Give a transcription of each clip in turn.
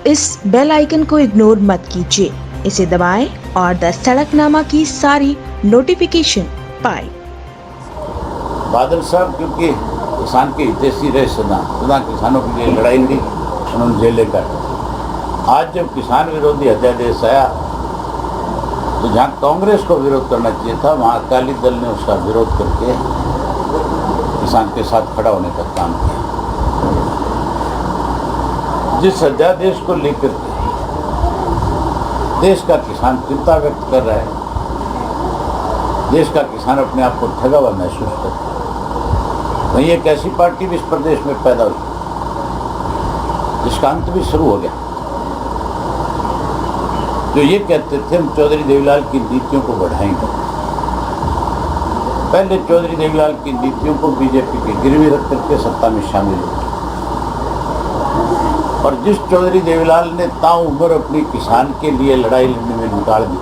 इस bell icon को ignore मत कीजिए, इसे दबाएं और द सड़कनामा की सारी नोटिफिकेशन पाएं। बादल साहब क्योंकि किसान के हितैषी रहे सदा किसानों के लिए लड़ाई लड़ी, उन्होंने जेलें काटी। आज जब किसान विरोधी अध्यादेश आया तो जहाँ कांग्रेस को विरोध करना चाहिए था, वहाँ अकाली दल ने उसका विरोध करके किसान के साथ खड़ा होने का काम किया। जिस अध्यादेश को लेकर के देश का किसान चिंता व्यक्त कर रहा है, देश का किसान अपने आप को ठगा हुआ महसूस करता है, वहीं एक ऐसी पार्टी भी इस प्रदेश में पैदा हुई जिसका अंत भी शुरू हो गया, जो ये कहते थे हम चौधरी देवीलाल की नीतियों को बढ़ाएंगे। पहले चौधरी देवीलाल की नीतियों को बीजेपी की गिरवी रख करके सत्ता में शामिल हुए, और जिस चौधरी देवीलाल ने ताउम्र अपनी किसान के लिए लड़ाई लड़ने में निकाल दी,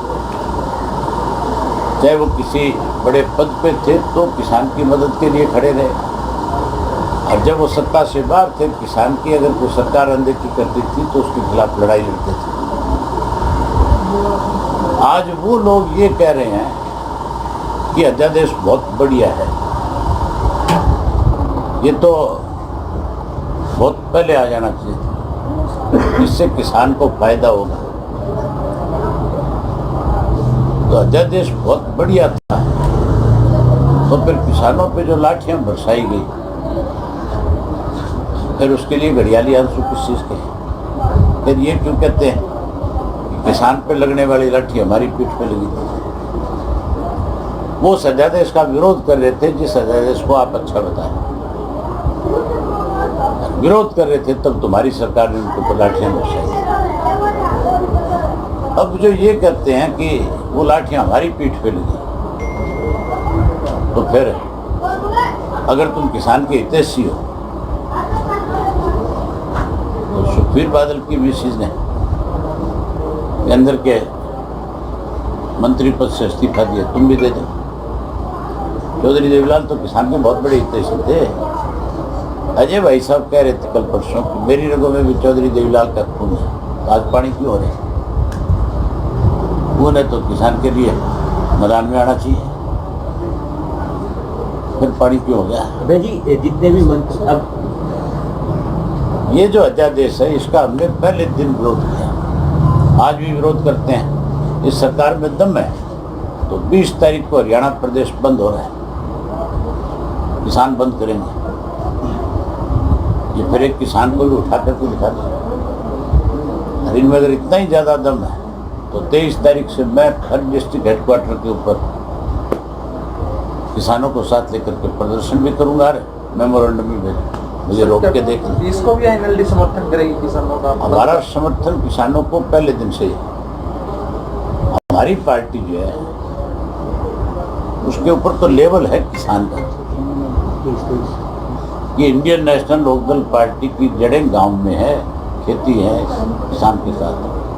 चाहे वो किसी बड़े पद पे थे तो किसान की मदद के लिए खड़े रहे, और जब वो सत्ता से बाहर थे, किसान की अगर कोई सरकार अनदेखी करती थी तो उसके खिलाफ लड़ाई लड़ते थे। आज वो लोग ये कह रहे हैं कि अध्यादेश बहुत बढ़िया है, ये तो बहुत पहले आ जाना चाहिए था, इससे किसान को फायदा होगा। तो अध्यादेश बहुत बढ़िया था, तो फिर किसानों पे जो लाठियां बरसाई गई, फिर उसके लिए घड़ियाली आंसू किस चीज़ के? फिर ये क्यों कहते हैं कि किसान पे लगने वाली लाठी हमारी पीठ पे लगी थी? वो उस अध्यादेश का विरोध कर रहे थे जिस अध्यादेश को आप अच्छा बताएं, विरोध कर रहे थे तब तुम्हारी सरकार ने उनको लाठियां बरसाई। अब जो ये कहते हैं कि वो लाठियां हमारी पीठ पे लगी, तो फिर अगर तुम किसान के हितैषी हो तो सुखबीर बादल की मिसेज ने अंदर के मंत्री पद से इस्तीफा दिया, तुम भी दे दो। चौधरी देवीलाल तो किसान के बहुत बड़े हितैषी थे। अजय भाई साहब कह रहे थे कल परसों कि मेरी रगों में भी चौधरी देवीलाल का खून है, तो आज पानी क्यों हो रहे हैं? खून है तो किसान के लिए मैदान में आना चाहिए, फिर पानी क्यों हो गया? अबे जी जितने भी मंत्री, अब ये जो अध्यादेश है इसका हमने पहले दिन विरोध किया, आज भी विरोध करते हैं। इस सरकार में दम है तो 20 तारीख को हरियाणा प्रदेश बंद हो रहा है, किसान बंद करेंगे। ये फिर एक किसान को भी उठा करके दिखा दें। इनमें अगर इतना ही ज़्यादा दम है तो 23 तारीख से मैं हर डिस्ट्रिक्ट हेडक्वार्टर के ऊपर किसानों को साथ लेकर के प्रदर्शन भी करूंगा, मेमोरेंडम भी भेजूंगा, मुझे रोक के देख लें। इसको भी एनएलडी समर्थन करेगी किसानों का? हमारा समर्थन किसानों को पहले दिन से ही, हमारी पार्टी जो है उसके ऊपर तो लेवल है किसान का। ये इंडियन नेशनल लोकदल पार्टी की जड़ें गांव में है, खेती है किसान के साथ।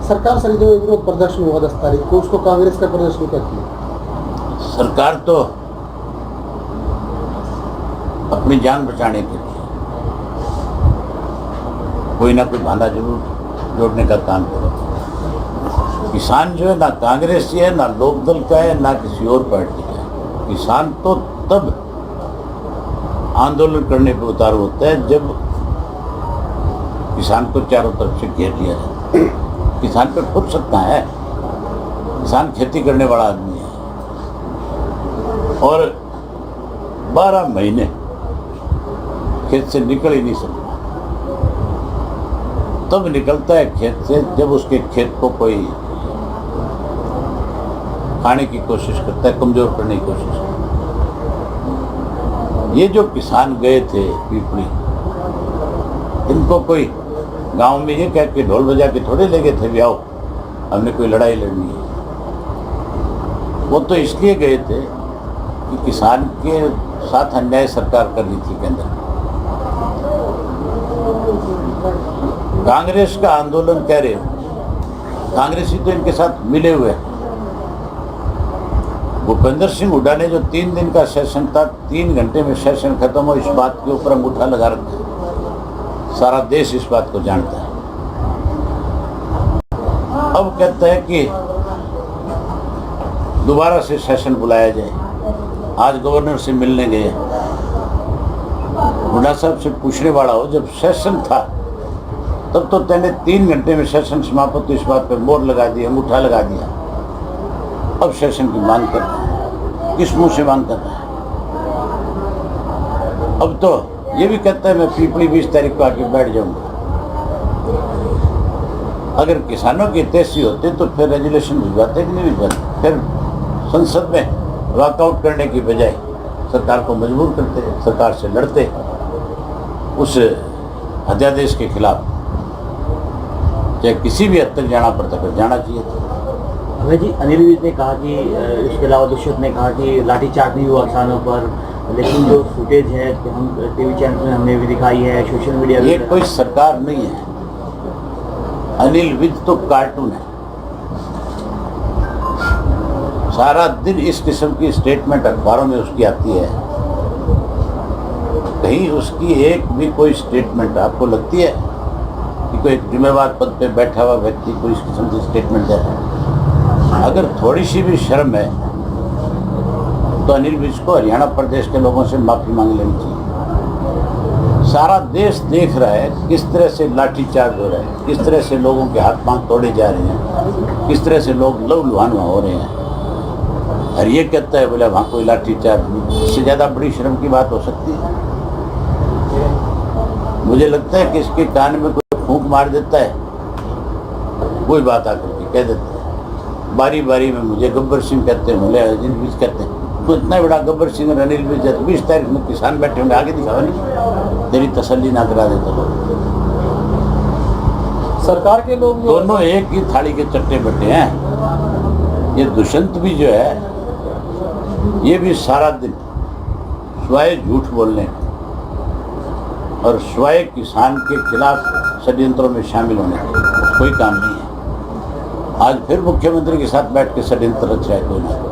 सरकार से जो विरोध प्रदर्शन हुआ 10 तारीख को, उसको कांग्रेस का प्रदर्शन क्या किया? सरकार तो अपनी जान बचाने के लिए कोई ना कोई बहाना जरूर जोड़ने का काम करे। किसान जो है ना कांग्रेसी है, ना लोकदल का है, ना किसी और पार्टी का है। किसान तो तब आंदोलन करने पे उतार होता है जब किसान को चारों तरफ से घेर लिया जाए। किसान पे खुद सकता है, किसान खेती करने वाला आदमी है, और 12 महीने खेत से निकल ही नहीं सकता। तब निकलता है खेत से जब उसके खेत को कोई खाने की कोशिश करता है, कमजोर करने की कोशिश करता है। ये जो किसान गए थे पीपली, इनको कोई गांव में ये कह के ढोल बजा के थोड़े ले गए थे भी आओ हमने कोई लड़ाई लड़नी है। वो तो इसलिए गए थे कि किसान के साथ अन्याय सरकार कर रही थी केंद्र। कांग्रेस का आंदोलन कह रहे हो, कांग्रेसी तो इनके साथ मिले हुए हैं। भूपेंद्र सिंह हुड्डा ने जो 3 दिन का सेशन था, 3 घंटे में सेशन खत्म हो, इस बात के ऊपर अंगूठा लगा रखा है। सारा देश इस बात को जानता है। अब कहता है कि दोबारा से सेशन बुलाया जाए। आज गवर्नर से मिलने गए, हुड्डा साहब से पूछने वाला हो, जब सेशन था तब तो तेने 3 घंटे में सेशन समाप्त, इस बात पर मोहर लगा दी, अंगूठा लगा दिया। अब सेशन की मांग कर रहा है, किस मुंह से मांग कर रहा है? अब तो ये भी कहता है मैं पीपली 20 तारीख को आके बैठ जाऊंगा। अगर किसानों के हितैषी होते तो फिर रेजुलेशन भिजवाते कि नहीं भिजवाते? फिर संसद में वॉकआउट करने की बजाय सरकार को मजबूर करते, सरकार से लड़ते, उस अध्यादेश के खिलाफ चाहे किसी भी हद तक जाना पड़ता फिर जाना चाहिए था। अभय जी, अनिल विज ने कहा कि इसके अलावा दुष्यंत ने कहा कि लाठीचार्ज नहीं हुआ किसानों पर, लेकिन जो फुटेज है कि हम टीवी चैनल में हमने भी दिखाई है, सोशल मीडिया ये कोई सरकार नहीं है। अनिल विज तो कार्टून है। सारा दिन इस किस्म की स्टेटमेंट अखबारों में उसकी आती है, कहीं उसकी एक भी कोई स्टेटमेंट आपको लगती है कि कोई जिम्मेवार पद पे बैठा हुआ व्यक्ति कोई इस किस्म की स्टेटमेंट दे? अगर थोड़ी सी भी शर्म है तो अनिल विज को हरियाणा प्रदेश के लोगों से माफी मांग लेनी चाहिए। सारा देश देख रहा है किस तरह से लाठीचार्ज हो रहा है, किस तरह से लोगों के हाथ पांव तोड़े जा रहे हैं, किस तरह से लोग लहूलुहान हो रहे हैं, और ये कहता है बोले वहाँ कोई लाठीचार्ज नहीं। इससे ज़्यादा बड़ी शर्म की बात हो सकती है? मुझे लगता है कि इसके कान में कोई फूंक मार देता है, कोई बात आकर के कह देता है। बारी बारी में मुझे गब्बर सिंह कहते हैं, बोले अनिल विज कहते हैं। तो इतना बड़ा गब्बर सिंह और अनिल विज 20 तारीख में किसान बैठे होंगे, आगे दिखाओ नहीं, तेरी तसल्ली ना करा देता लोग। सरकार के लोग दोनों एक ही थाली के चट्टे बट्टे हैं। ये दुष्यंत भी जो है, ये भी सारा दिन स्वयं झूठ बोलने और स्वयं किसान के खिलाफ षड्यंत्रों में शामिल होने कोई काम नहीं है। आज फिर मुख्यमंत्री के साथ बैठ के षड्यंत्र रच रहा है कोई ना।